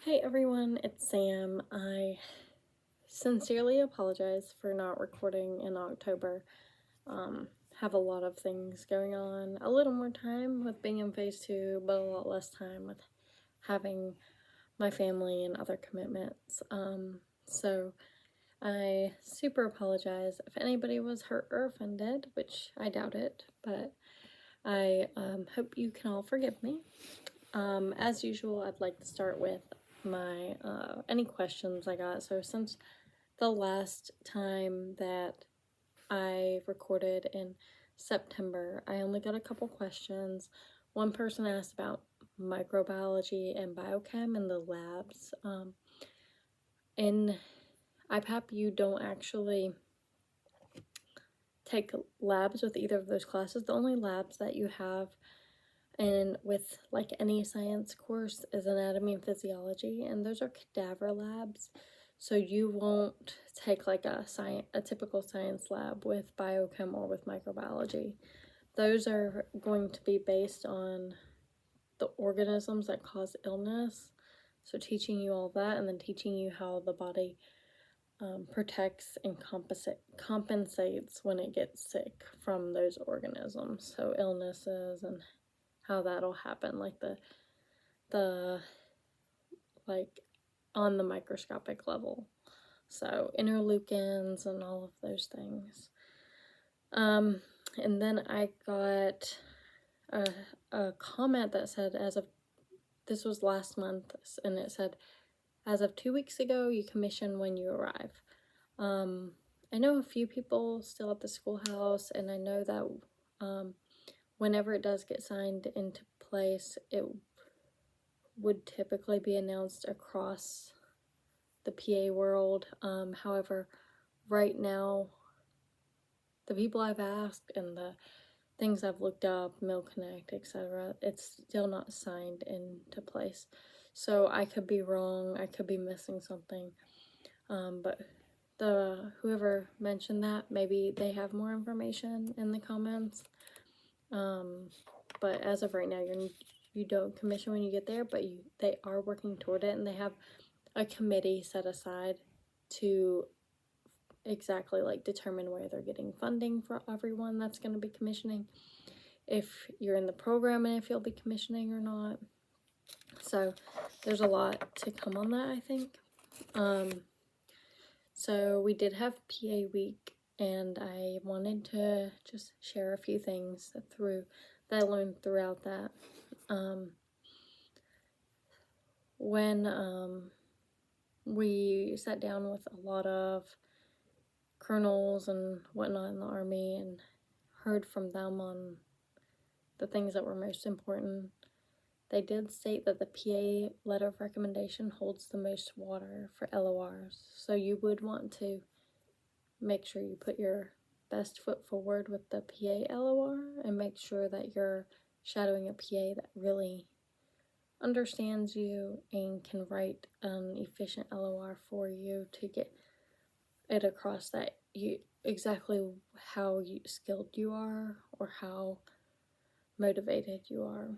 Hey everyone, it's Sam. I sincerely apologize for not recording in October. Have a lot of things going on. A little more time with being in phase 2, but a lot less time with having my family and other commitments. So I super apologize if anybody was hurt or offended, which I doubt it, but I hope you can all forgive me. As usual, I'd like to start with my any questions I got. So since the last time that I recorded in September, I only got a couple questions. One person asked about microbiology and biochem in the labs. In IPAP, you don't actually take labs with either of those classes. The only labs that you have and with like any science course is anatomy and physiology, and those are cadaver labs. So you won't take like a typical science lab with biochem or with microbiology. Those are going to be based on the organisms that cause illness. So teaching you all that, and then teaching you how the body protects and compensates when it gets sick from those organisms. So illnesses and how that'll happen, like the like on the microscopic level. So interleukins and all of those things. And then I got a comment that said, this was last month, and it said, as of 2 weeks ago, you commission when you arrive. I know a few people still at the schoolhouse, and I know that whenever it does get signed into place, it would typically be announced across the PA world. However, right now, the people I've asked and the things I've looked up, MilConnect, etc., it's still not signed into place. So I could be wrong, I could be missing something. But whoever mentioned that, maybe they have more information in the comments. But as of right now, you don't commission when you get there, but they are working toward it, and they have a committee set aside to exactly like determine where they're getting funding for everyone that's going to be commissioning, if you're in the program and if you'll be commissioning or not. So there's a lot to come on that, I think. So we did have PA week, and I wanted to just share a few things that I learned throughout that. When we sat down with a lot of colonels and whatnot in the Army and heard from them on the things that were most important, they did state that the PA letter of recommendation holds the most water for LORs. So you would want to make sure you put your best foot forward with the PA LOR and make sure that you're shadowing a PA that really understands you and can write an efficient LOR for you to get it across that you exactly how skilled you are or how motivated you are.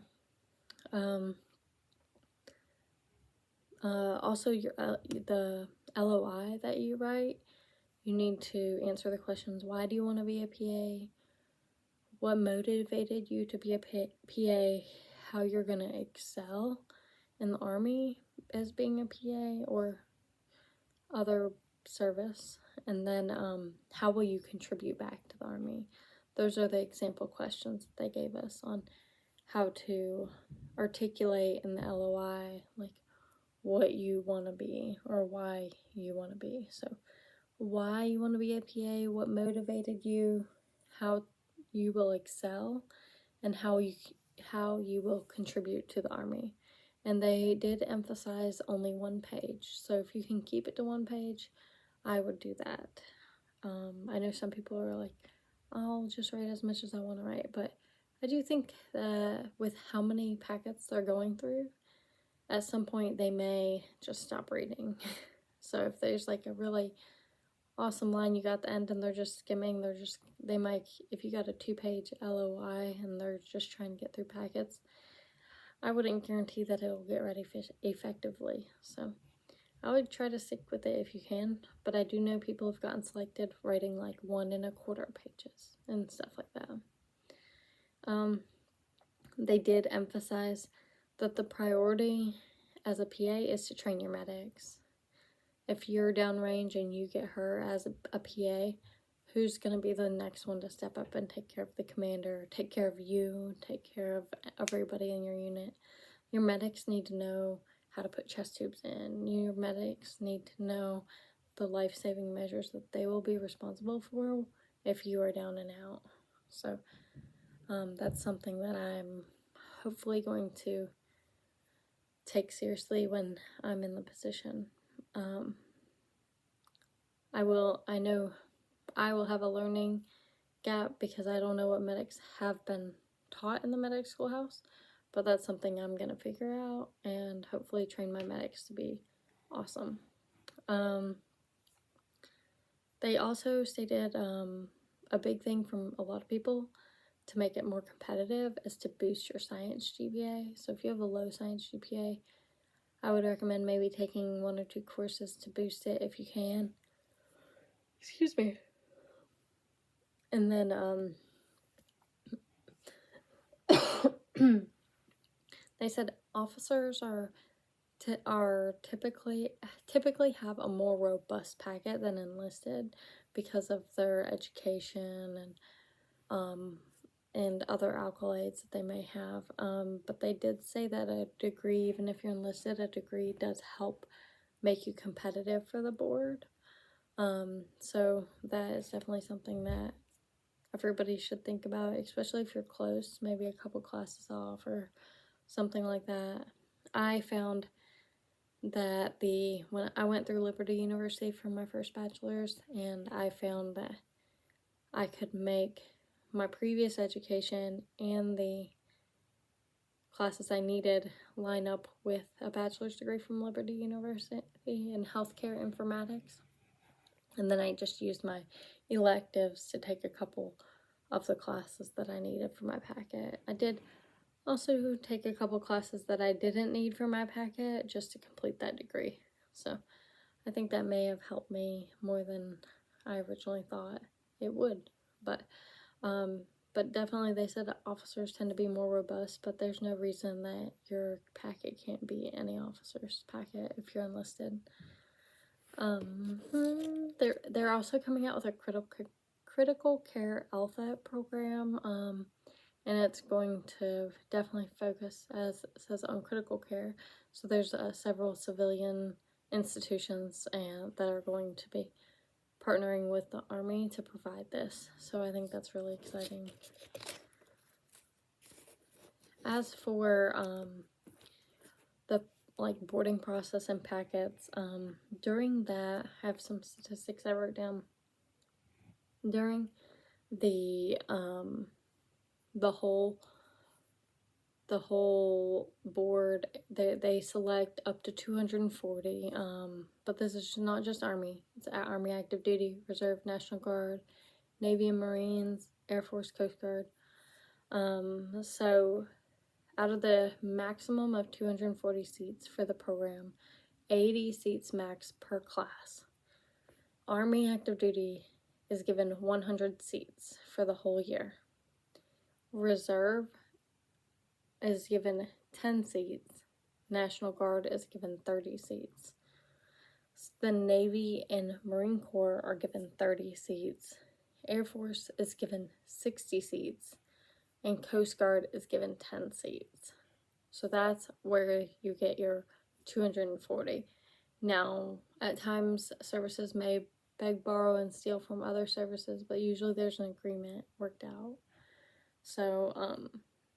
Also, the LOI that you write, you need to answer the questions: why do you want to be a PA? What motivated you to be a PA? How you're going to excel in the Army as being a PA or other service, and then how will you contribute back to the Army? Those are the example questions that they gave us on how to articulate in the LOI, like what you want to be or why you want to be. So why you want to be a PA, what motivated you, how you will excel, and how you will contribute to the Army. And they did emphasize only one page. So if you can keep it to one page, I would do that. I know some people are like, I'll just write as much as I want to write, but I do think that with how many packets they're going through, at some point they may just stop reading. So if there's like a really awesome line you got at the end and they're just skimming, they might, if you got a 2-page LOI and they're just trying to get through packets, I wouldn't guarantee that it'll get ready effectively. So I would try to stick with it if you can, but I do know people have gotten selected writing like 1 1/4 pages and stuff like that. They did emphasize that the priority as a PA is to train your medics. If you're downrange and you get hurt as a PA, who's going to be the next one to step up and take care of the commander, take care of you, take care of everybody in your unit? Your medics need to know how to put chest tubes in. Your medics need to know the life-saving measures that they will be responsible for if you are down and out. So that's something that I'm hopefully going to take seriously when I'm in the position. I know I will have a learning gap because I don't know what medics have been taught in the medic schoolhouse, but that's something I'm going to figure out and hopefully train my medics to be awesome. They also stated a big thing from a lot of people to make it more competitive is to boost your science GPA. So if you have a low science GPA, I would recommend maybe taking 1 or 2 courses to boost it if you can. Excuse me. And then they said officers typically have a more robust packet than enlisted because of their education and other accolades that they may have. But they did say that a degree, even if you're enlisted, a degree does help make you competitive for the board. So that is definitely something that everybody should think about, especially if you're close, maybe a couple classes off or something like that. I found that when I went through Liberty University for my first bachelor's, and I found that I could make my previous education and the classes I needed line up with a bachelor's degree from Liberty University in healthcare informatics. And then I just used my electives to take a couple of the classes that I needed for my packet. I did also take a couple classes that I didn't need for my packet just to complete that degree. So I think that may have helped me more than I originally thought it would. But definitely they said officers tend to be more robust, but there's no reason that your packet can't be any officer's packet if you're enlisted. They're also coming out with a critical care LSAT program, and it's going to definitely focus, as it says, on critical care. So there's several civilian institutions that are going to be partnering with the Army to provide this. So I think that's really exciting. As for the boarding process and packets, during that, I have some statistics I wrote down. During the whole board, they select up to 240, but this is not just Army. It's Army Active Duty, Reserve, National Guard, Navy and Marines, Air Force, Coast Guard. So out of the maximum of 240 seats for the program, 80 seats max per class. Army Active Duty is given 100 seats for the whole year. Reserve is given 10 seats. National Guard is given 30 seats. The Navy and Marine Corps are given 30 seats. Air Force is given 60 seats. And Coast Guard is given 10 seats. So that's where you get your 240. Now, at times, services may beg, borrow, and steal from other services, but usually there's an agreement worked out. So,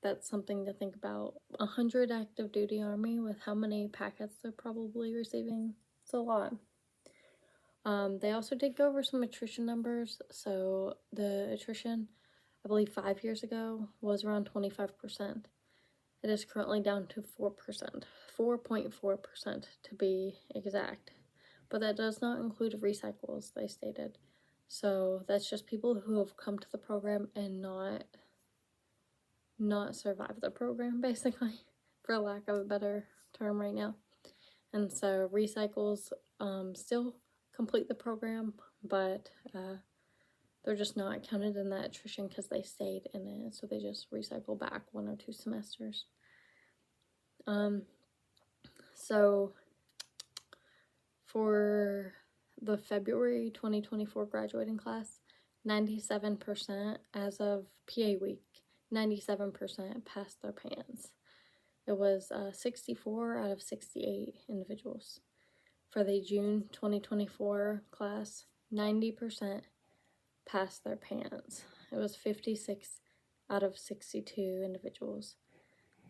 that's something to think about. 100 active duty Army with how many packets they're probably receiving. It's a lot. They also did go over some attrition numbers. So the attrition, I believe 5 years ago, was around 25%. It is currently down to 4%, 4.4% to be exact. But that does not include recycles, they stated. So that's just people who have come to the program and not survive the program, basically. for lack of a better term right now. And so recycles still complete the program, but they're just not counted in that attrition because they stayed in it. So they just recycle back 1 or 2 semesters. So for the February 2024 graduating class, 97% as of PA week, 97% passed their PANS. It was 64 out of 68 individuals. For the June 2024 class, 90% passed their PANS. It was 56 out of 62 individuals.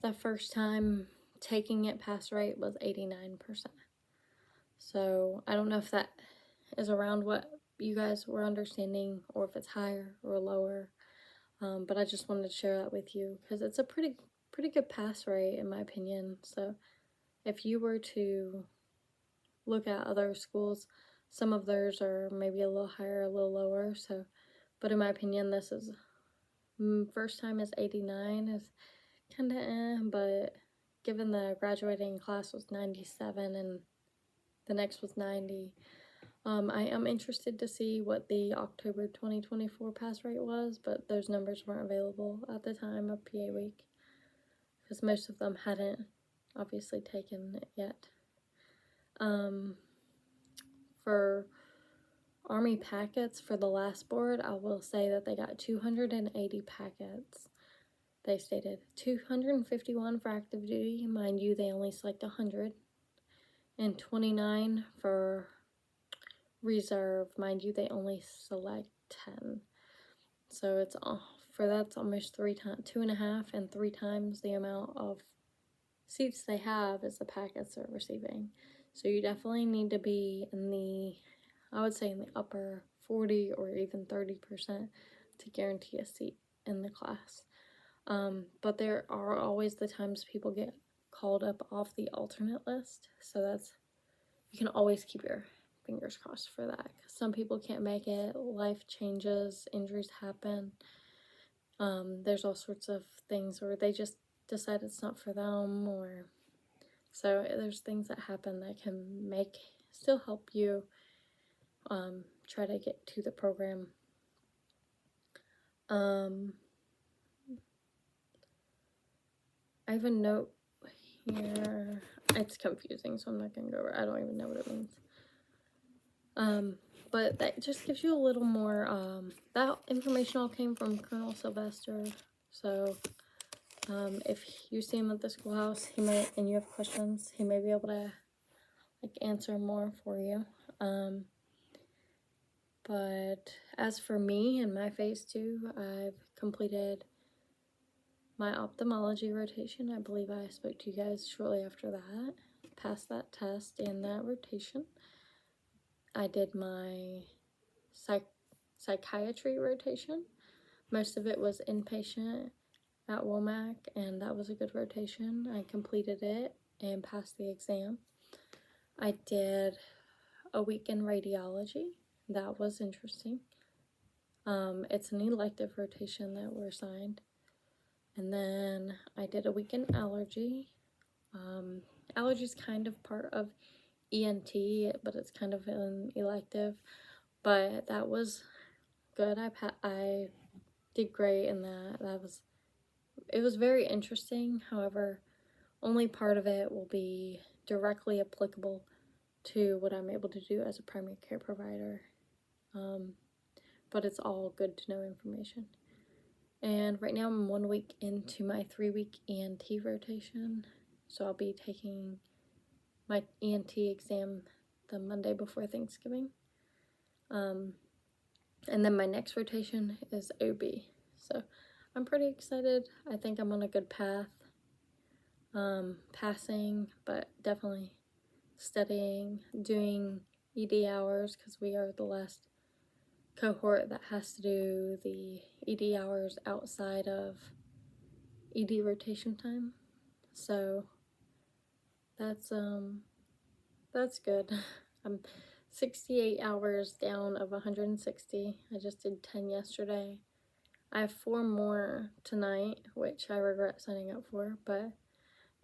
The first time taking it pass rate was 89%. So I don't know if that is around what you guys were understanding or if it's higher or lower. But I just wanted to share that with you because it's a pretty good pass rate in my opinion. So if you were to look at other schools, some of theirs are maybe a little higher, a little lower. So, but in my opinion, this is first time is 89 is kind of but given the graduating class was 97 and the next was 90, I am interested to see what the October 2024 pass rate was, but those numbers weren't available at the time of PA week because most of them hadn't obviously taken it yet. For Army packets for the last board, I will say that they got 280 packets. They stated 251 for active duty. Mind you, they only select 100. And 29 for reserve. Mind you, they only select 10. So it's for that's almost 2.5 and 3 times the amount of seats they have as the packets they're receiving. So you definitely need to be in the, I would say in the upper 40 or even 30% to guarantee a seat in the class. But there are always the times people get called up off the alternate list. So that's, you can always keep your fingers crossed for that. Some people can't make it, life changes, injuries happen. There's all sorts of things where they just decide it's not for them, or so there's things that happen that can still help you try to get to the program. I have a note here. It's confusing, so I'm not going to go over it. I don't even know what it means. But that just gives you a little more, that information all came from Colonel Sylvester. So, if you see him at the schoolhouse, and you have questions, he may be able to, answer more for you. But as for me and my phase 2, I've completed my ophthalmology rotation. I believe I spoke to you guys shortly after that. Passed that test and that rotation. I did my psychiatry rotation. Most of it was inpatient at Womack, and that was a good rotation. I completed it and passed the exam. I did a week in radiology. That was interesting. It's an elective rotation that we're assigned. And then I did a week in allergy. Allergy is kind of part of ENT, but it's kind of an elective. But that was good. I did great in that. It was very interesting. However, only part of it will be directly applicable to what I'm able to do as a primary care provider. But it's all good to know information. And right now I'm 1 week into my 3-week ENT rotation. So I'll be taking my ENT exam the Monday before Thanksgiving. And then my next rotation is OB. So I'm pretty excited. I think I'm on a good path. Passing, but definitely studying, doing ED hours because we are the last cohort that has to do the ED hours outside of ED rotation time. So that's good. I'm 68 hours down of 160. I just did 10 yesterday. I have 4 more tonight, which I regret signing up for, but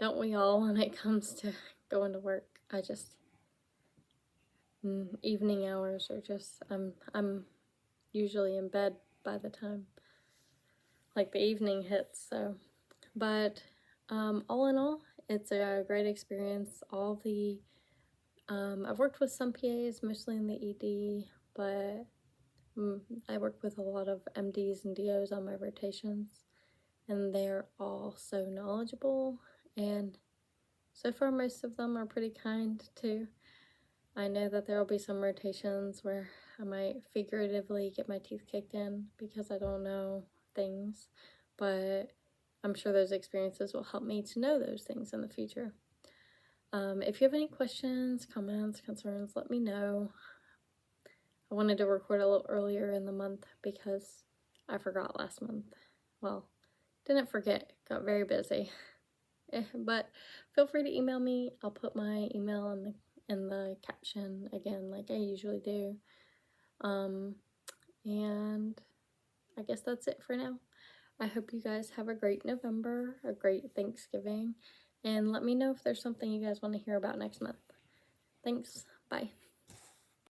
Don't we all when it comes to going to work? I just, evening hours are just, I'm usually in bed by the time, like, the evening hits, so. But, all in all, it's a great experience. All the, I've worked with some PAs, mostly in the ED, but I work with a lot of MDs and DOs on my rotations, and they're all so knowledgeable, and so far most of them are pretty kind too. I know that there will be some rotations where I might figuratively get my teeth kicked in because I don't know things, but I'm sure those experiences will help me to know those things in the future. If you have any questions, comments, concerns, let me know. I wanted to record a little earlier in the month because I forgot last month. Well, didn't forget, got very busy. But feel free to email me. I'll put my email in the caption again, like I usually do. And I guess that's it for now. I hope you guys have a great November, a great Thanksgiving, and let me know if there's something you guys want to hear about next month. Thanks. Bye.